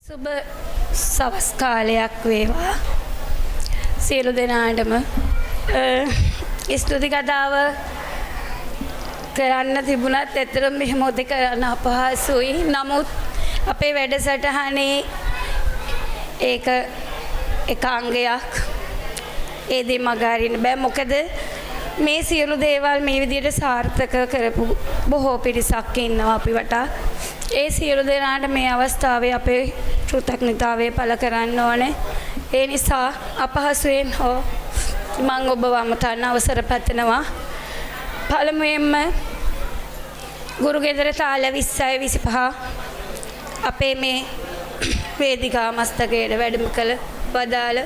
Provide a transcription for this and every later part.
සුබ සවස් කාලයක් වේවා සියලු දෙනාටම ස්තුති කතාව කරන්න තිබුණත් ඇත්තටම මෙහෙම ඔතේ කරන්න අපහසුයි. නමුත් අපේ වැඩසටහනේ ඒක එකාංගයක් ඒ දේ මගහරින්න බෑ. මොකද මේ සියලු දේවල් මේ විදිහට සාර්ථක කරපු බොහෝ පිරිසක් ඉන්නවා අපි වටා. ඒ සියලු දෙනාට මේ අවස්ථාවේ අපේ කෘතඥතාවය පළ කරන්න ඕනේ. ඒ නිසා අපහසුයෙන් හෝ මම ඔබ වමතන්න අවසර පතනවා. පළමුවෙන්ම ගුරුගෙදර තාල 2025 අපේ මේ වේදිකා මස්තකයට වැඩම කළ වදාළ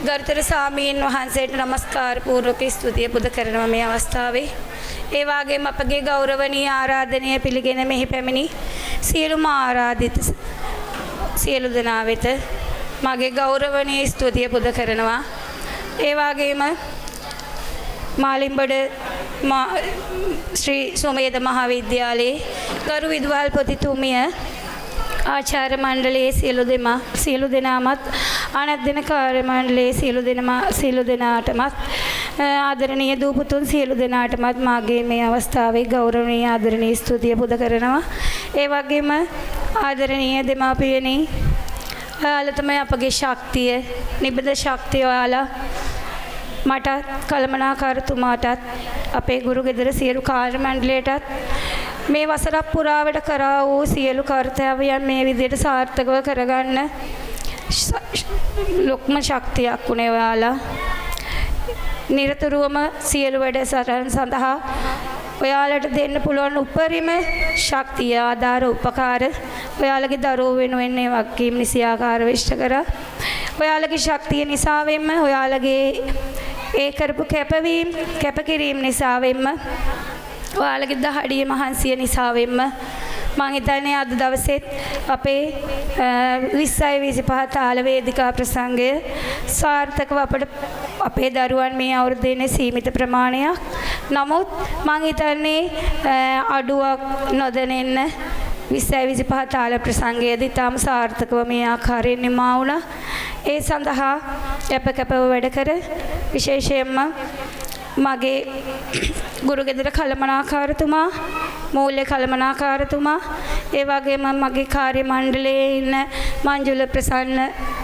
ගරුතර ස්වාමීන් වහන්සේට නමස්කාර පූර්වක ස්තුතිය පුද කරනවා මේ අවස්ථාවේ. ඒ වගේම අපගේ ගෞරවනීය ආරාධනය පිළිගෙන මෙහි පැමිණි සියලුම ආරාධිත සියලු දෙනා වෙත මගේ ගෞරවනීය ස්තුතිය පුද කරනවා. ඒ වගේම මාලිම්බඩ ශ්‍රී සෝමයේද මහාවිද්‍යාලයේ ගරු විදුහල්පතිතුමිය ආචාර්ය මණ්ඩලයේ සියලු දෙනාමත් අනෙක් දින කාර්ය මණ්ඩලයේ සියලු දෙනාටමත් ආදරණීය දූපුතුන් සියලු දෙනාටමත් මාගේ මේ අවස්ථාවේ ගෞරවනීය ආදරණීය ස්තුතිය පුද කරනවා. ඒ වගේම ආදරණීය දෙමාපියනි ඔයාලා තමයි අපගේ ශක්තිය, නිබඳ ශක්තිය ඔයාලා මට කළමනාකාරතුමාටත් අපේ ගුරුගෙදර සියලු කාර්ය මණ්ඩලයටත් මේ වසරක් පුරාවට කරා වූ සියලු කර්තව්‍යයන් මේ විදිහට සාර්ථකව කරගන්න ලොක්ම ශක්තියක් උනේ ඔයාලා. නිරතුරුවම සියලු වැඩසටහන් සඳහා ඔයාලට දෙන්න පුළුවන් උපරිම ශක්තිය ආධාර උපකාර ඔයාලගේ දරුවෝ වෙනුවෙන් මේ වගකීම් නිසියාකාරව ඉෂ්ට කරා. ඔයාලගේ ශක්තිය නිසාවෙන්ම ඔයාලගේ ඒ කරපු කැපකිරීම නිසාවෙන්ම ඔයාලගේ දහඩිය මහන්සිය නිසාවෙන්ම මම හිතන්නේ අද දවසේත් අපේ 2025 තාල වේදිකා ප්‍රසංගය සාර්ථකව අපේ දරුවන් මේ අවුරුද්දේ සීමිත ප්‍රමාණයක්. නමුත් මම හිතන්නේ අඩුවක් නොදැනෙන්න 2025 තාල ප්‍රසංගයේදී තාම සාර්ථකව මේ ආකාරයෙන් නිමා වුණා. ඒ සඳහා කැපව වැඩ කර විශේෂයෙන්ම මගේ ගුරුගෙදර කළමනාකාරතුමා, මූල්‍ය කළමනාකාරතුමා, ඒ වගේම මගේ කාර්ය මණ්ඩලයේ ඉන්න මංජුල ප්‍රසන්න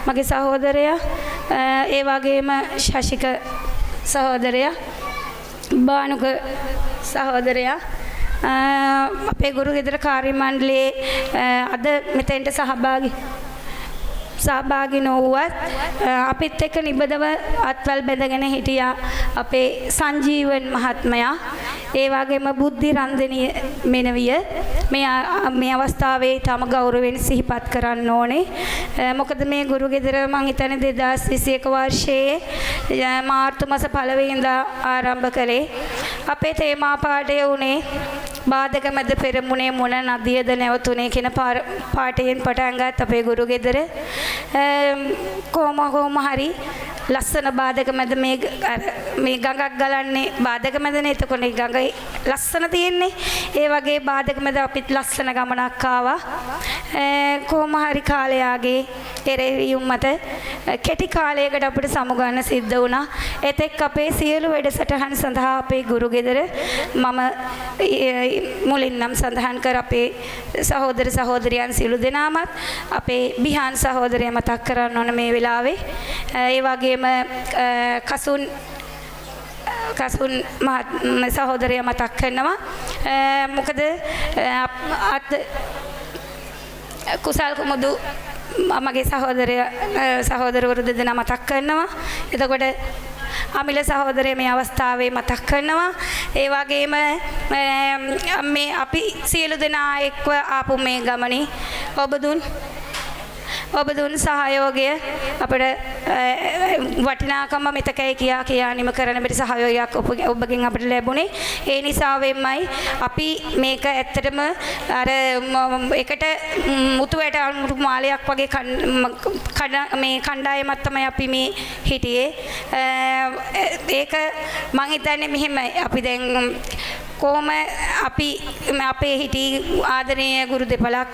මගේ සහෝදරයා, ඒ වගේම ශශික සහෝදරයා, බානුක සහෝදරයා, අපේ ගුරුගෙදර කාර්ය මණ්ඩලයේ අද මෙතෙන්ට සහභාගී නොවුවත් අපිත් එක්ක නිබඳව අත්වල් බැඳගෙන හිටියා අපේ සංජීවන් මහත්මයා. ඒ වගේම බුද්ධි රන්දනිය මෙනවිය මේ අවස්ථාවේ තම ගෞරවයෙන් සිහිපත් කරන්න ඕනේ. මොකද මේ ගුරුගෙදර මම හිතන්නේ 2021 වර්ෂයේ මාර්තු මාස 1 වෙනිදා ආරම්භ කළේ. අපේ තේමා පාඩය උනේ බාධක මැද පෙරමුණේ මොන නදියද නැවතුනේ කියන පාඩයෙන් පටන් ගත්ත අපේ ගුරුගෙදර කොහොම හරි ලස්සන බාධක මැද මේ ගඟක් ගලන්නේ බාධක මැදනේ. එතකොට මේ ගඟේ ලස්සන තියෙන්නේ. ඒ වගේ බාධක මැද අපිත් ලස්සන ගමනක් ආවා. කොහොම හරි කාලයාගේ එරෙහිවීම මත කෙටි කාලයකට අපිට සමුගන්න සිද්ධ වුණා. එතෙක් අපේ සියලු වැඩසටහන් සඳහා අපේ ගුරුගෙදර මම මුලින් නම් සඳහන් කර අපේ සහෝදර සහෝදරියන් සියලු දෙනාමත් අපේ බිහාන් සහෝදරය මතක් කරන්න ඕන මේ වෙලාවේ. ඒ වගේම කසුන් සහෝදරය මතක් කරනවා. මොකද කුසල් කුමුදු මගේ සහෝදරවරු දෙදෙනා මතක් කරනවා. එතකොට අමිල සහෝදරය මේ අවස්ථාවේ මතක් කරනවා. ඒ වගේම මේ අපි සියලු දෙනා එක්ව ආපු මේ ගමනේ ඔබ දුන් සහයෝගය අපිට වටිනාකම මෙතකයි කියා නිම කරන බැරි සහයෝගයක් ඔබගෙන් අපිට ලැබුණේ. ඒ නිසා වෙන්නයි අපි මේක ඇත්තටම අර එකට මුතුවට අමුතු මාලයක් වගේ මේ කණ්ඩායමක් තමයි අපි මේ හිටියේ. ඒක මං හිතන්නේ මෙහෙමයි. අපි දැන් කොහොම අපි අපේ හිටි ආදරණීය ගුරු දෙපළක්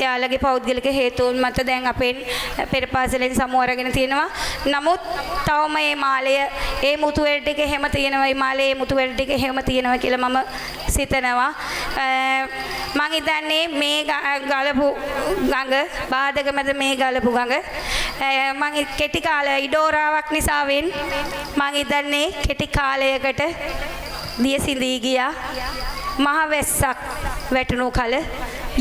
යාළගේ පෞද්ගලික හේතුන් මත දැන් අපෙන් පෙර පාසලෙන් සමු අරගෙන තියෙනවා. නමුත් තවම මේ මාලය ඒ මුතු වෙල් ටික එහෙම තියෙනවා. මේ මාලේ මුතු වෙල් ටික එහෙම තියෙනවා කියලා මම සිතනවා. මම හිතන්නේ මේ ගලපු ගඟ බාධක මැද මේ ගලපු ගඟ මම කෙටි කාලය ඉඩෝරාවක් නිසාවෙන් මම හිතන්නේ කෙටි කාලයකට දිය සිඳී ගියා. මහ වැස්සක් වැටුණු කල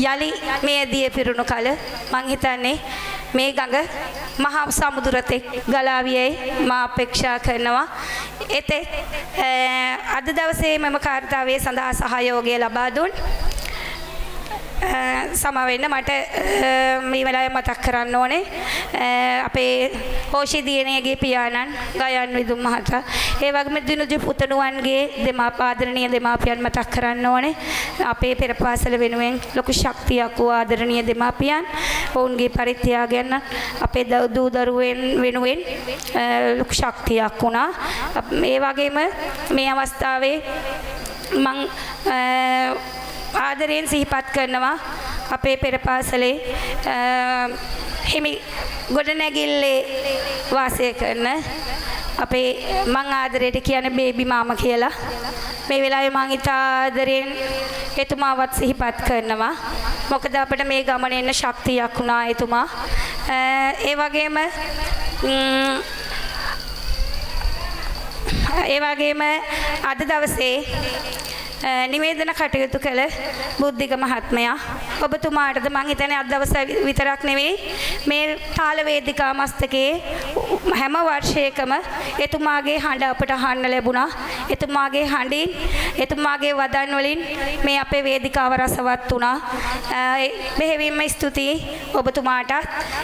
යලි මේ දිය පිරුණු කල මම හිතන්නේ මේ ගඟ මහා සමුද්‍රතේ ගලා වියයි මම අපේක්ෂා කරනවා. එතෙක් අද දවසේ මම කාර්යතාවයේ සඳහා සහයෝගය ලබා දුන් සමවෙන්න මට මේ වෙලාවේ මතක් කරන්න ඕනේ අපේ හෝෂි දියණියගේ පියාණන් ගයන් විදුම් මහතා ඒ වගේම දිනුජු පුතණුවන්ගේ ආදරණීය දෙමාපියන් මතක් කරන්න ඕනේ. අපේ පෙර පාසල වෙනුවෙන් ලොකු ශක්තියක් වූ ආදරණීය දෙමාපියන් ඔවුන්ගේ පරිත්‍යාගයන් අපේ දූ දරුවෙන් වෙනුවෙන් ලොකු ශක්තියක් වුණා. ඒ වගේම මේ අවස්ථාවේ මම ආදරයෙන් සිහිපත් කරනවා අපේ පෙර පාසලේ හිමි ගොඩනැගිල්ලේ වාසය කරන අපේ මං ආදරයට කියන්නේ බේබි මාමා කියලා. මේ වෙලාවේ මං ඉතා ආදරයෙන් එතුමාවත් සිහිපත් කරනවා. මොකද අපිට මේ ගමනේ එන්න ශක්තියක් වුණා එතුමා. ඒ වගේම අද දවසේ නිවේදන කටයුතු කළ බුද්ධික මහත්මයා ඔබතුමාටද මං හිතන්නේ අද දවස විතරක් නෙවෙයි මේ තාල වේදිකා මස්තකයේ හැම වර්ෂයකම එතුමාගේ හඬ අපට අහන්න ලැබුණා. එතුමාගේ හඬින් එතුමාගේ වදන් වලින් මේ අපේ වේදිකාව රසවත් වුණා. බෙහෙවින්ම ස්තුතියි ඔබතුමාට.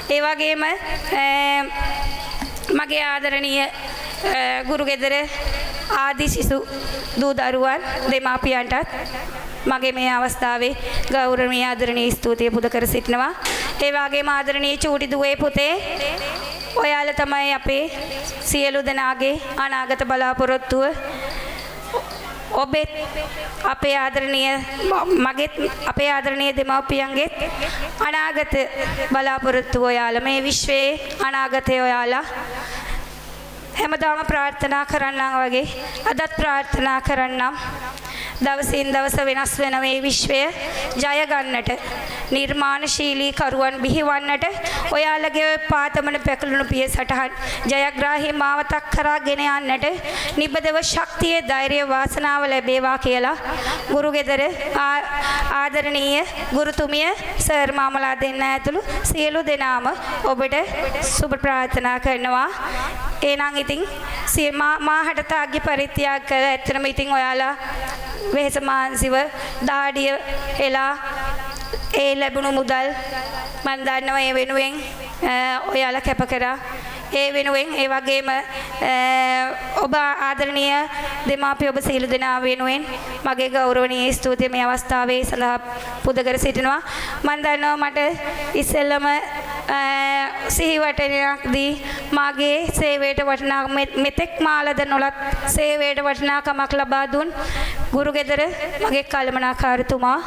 ඒ වගේම මගේ ආදරණීය ගුරු ගෙදර ආදි සිසු දූ දරුවන් දෙමාපියන්ටත් මගේ මේ අවස්ථාවේ ගෞරවනීය ආදරණීය ස්තුතිය පුද කර සිටිනවා. ඒ වගේම ආදරණීය චූටි දුවේ පුතේ ඔයාලා තමයි අපේ සියලු දෙනාගේ අනාගත බලාපොරොත්තුව. ඔබේ අපේ ආදරණීය මගේත් අපේ ආදරණීය දෙමාපියන්ගේ අනාගත බලාපොරොත්තුව ඔයාලා. මේ විශ්වයේ අනාගතය ඔයාලා. හැමදාම ප්‍රාර්ථනා කරන්නම් වගේ අදත් ප්‍රාර්ථනා කරන්නම් දවසින් දවස වෙනස් වෙන මේ විශ්වය ජය ගන්නට නිර්මාණශීලී කරුවන් බිහිවන්නට ඔයාලගේ පාතමන පැකලුණු පිය සටහන් ජයග්‍රාහී මාවතක් කරා ගෙන යන්නට නිබදව ශක්තිය ධෛර්ය වාසනාව ලැබේවා කියලා ගුරු ගෙදර ආදරණීය ගුරුතුමිය සර් මාමලා දෙන්න ඇතුළු සියලු දෙනාම ඔබට සුබ ප්‍රාර්ථනා කරනවා. එහෙනම් ඉතින් මාහට තාග්‍ය පරිත්‍යාග කළ ඇත්තටම ඉතින් ඔයාලා වෙහස මානසිව දාඩිය එලා ඒ ලැබුණු මුදල් මම දන්නවා ඒ වෙනුවෙන් ඔයාලා කැප කරා. ඒ වෙනුවෙන් ඒ වගේම ඔබ ආදරණීය දෙමාපිය ඔබ සියලු දෙනා වෙනුවෙන් මගේ ගෞරවනීය ස්තුතිය මේ අවස්ථාවේ සඳහා පුද කර සිටිනවා. මම දන්නවා මට ඉස්සෙල්ලම සිහිවටනයක්දී මාගේ සේවයට වටිනා මෙතෙක් මාලද නොලත් සේවයට වටිනාකමක් ලබා දුන් ගුරු ගෙදර මගේ කළමනාකාරතුමා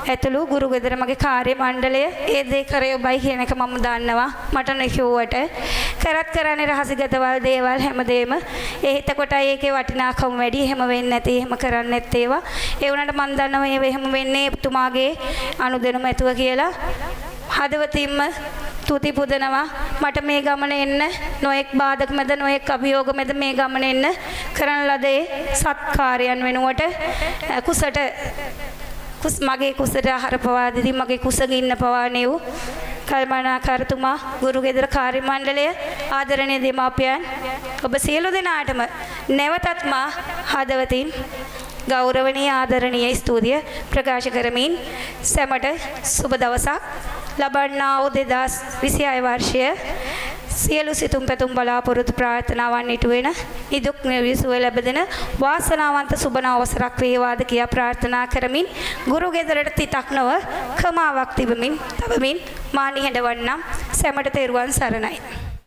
ඇතුළු ගුරු ගෙදර මගේ කාර්ය මණ්ඩලය ඒ දේ කරේ ඔබයි කියන එක මම දන්නවා. මට නොකියුවට කරත් කරන්නේ රහසිගතවල් දේවල් හැමදේම ඒ හිතකොටයි ඒකේ වටිනාකම වැඩි. එහෙම වෙන්නේ නැති එහෙම කරන්නේ නැත් ඒවා. ඒ වුණාට මම දන්නවා මේ එහෙම වෙන්නේ තුමාගේ අනුදෙනුම ඇතුව කියලා. හදවතින්ම තුති පුදනවා මට මේ ගමන එන්න නොඑක් බාධක මැද නොඑක් අභියෝග මැද මේ ගමන එන්න කරන ලදේ සත්කාරයන් වෙනුවට මගේ කුසට ආහාර පවා දෙදී මගේ කුසගින්න පවා නෙව් කල්මනාකාරතුමා ගුරු ගෙදර කාර්ය මණ්ඩලය ආදරණීය දෙමාපියන් ඔබ සියලු දෙනාටම නැවතත් මා හදවතින් ගෞරවනීය ආදරණීය ස්තුතිය ප්‍රකාශ කරමින් සැමට සුබ දවසක් ලබන්නා වූ 2026 වර්ෂය සියලු සිතුම් පැතුම් බලාපොරොත්තු ප්‍රාර්ථනාවන් ඉටු වෙන නිදුක් නිරෝගී සුවය ලැබෙන වාසනාවන්ත සුබ අවසරක් වේවාද කියා ප්‍රාර්ථනා කරමින් ගුරු ගෙදරට තිතක් නොව කමාවක් තිබමින් තබමින් මා නිහඬවන්නම් සැමට තෙරුවන් සරණයි.